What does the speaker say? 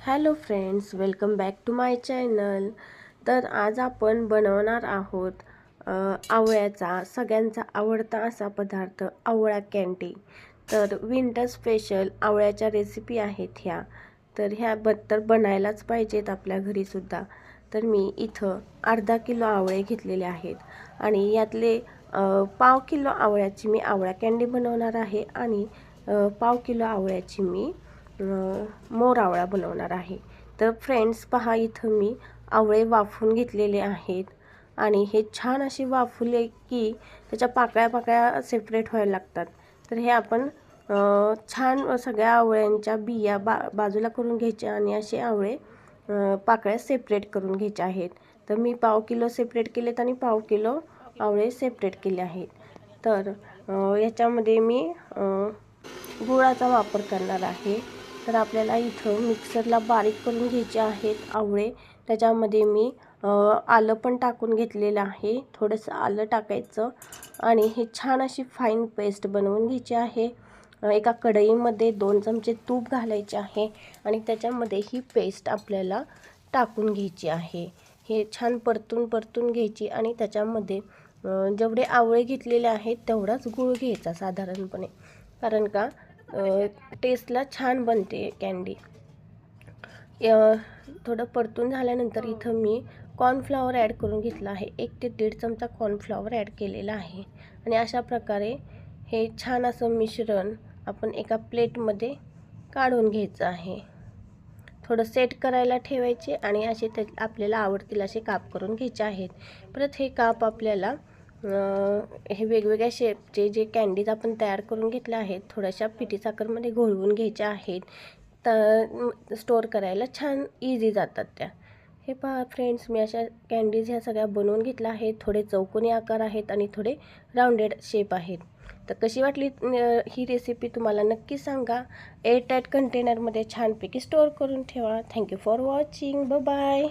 Hello friends, welcome back to my channel. तर आज आपण बनवणार आहोत आवळ्याचा सगळ्यांचा आवडता असा पदार्थ आवळा कँडी। तर विंटर स्पेशल आवळ्याच्या रेसिपी आहेत ह्या। तर ह्या बनायलाच पाहिजेत आपल्या घरी सुद्धा। तर मी इथं अर्धा किलो आवळे घेतलेले आहेत आणि यातले पाव किलो आवळ्याची मी आवळा कँडी बनवणार आहे आणि पाव किलो आवळ्याची मी मोर आवळा बनवणार आहे। तर फ्रेंड्स पहा, इथं मी आवळे वाफवून घेतलेले आहेत आणि हे छान असे वाफवले की त्याच्या पाकळ्या सेपरेट व्हायला लागतात। तर हे आपण छान सगळ्या आवळ्यांच्या बिया बाजूला करून घ्यायच्या आणि असे आवळे पाकळ्या सेपरेट करून घ्यायच्या आहेत। तर मी पाव किलो सेपरेट केलेत आणि पाव किलो आवळे सेपरेट केले आहेत। तर याच्यामध्ये मी गुळाचा वापर करणार आहे। तर आपल्याला इथं मिक्सरला बारीक करून घ्यायचे आहेत आवळे। त्याच्यामध्ये मी आलं पण टाकून घेतलेलं आहे। थोडंसं आलं टाकायचं आणि हे छान अशी फाईन पेस्ट बनवून घ्यायची आहे। एका कढईमध्ये 2 चमचे तूप घालायचे आहे आणि त्याच्यामध्ये ही पेस्ट आपल्याला टाकून घ्यायची आहे। हे छान परतून घ्यायची आणि त्याच्यामध्ये जेवढे आवळे घेतलेले आहेत तेवढाच गूळ घ्यायचा साधारणपणे, कारण का टेस्टला छान बनते कँडी। थोडं परतून झाल्यानंतर इथं मी कॉर्नफ्लॉवर ॲड करून घेतला आहे। 1 ते 1.5 चमचा कॉर्नफ्लॉवर ॲड केलेला आहे आणि अशा प्रकारे हे छान असं मिश्रण आपण एका प्लेटमध्ये काढून घ्यायचं आहे। थोडं सेट करायला ठेवायचे आणि असे आपल्याला आवडतील असे काप करून घ्यायचे आहेत। परत हे काप आपल्याला हे वेगवेगळ्या शेपचे जे कँडीज आपण तयार करून घेतले आहेत थोड्याशा पिठी साखरमध्ये घोळवून घ्यायच्या आहेत। तर स्टोअर करायला छान इझी जातात त्या। हे पहा फ्रेंड्स, मी अशा कँडीज ह्या सगळ्या बनवून घेतल्या आहेत। थोडे चौकोनी आकार आहेत आणि थोडे राऊंडेड शेप आहेत। तर कशी वाटली ही रेसिपी तुम्हाला नक्की सांगा। एअरटाईट कंटेनरमध्ये छानपैकी स्टोअर करून ठेवा। Thank you for watching. Bye bye.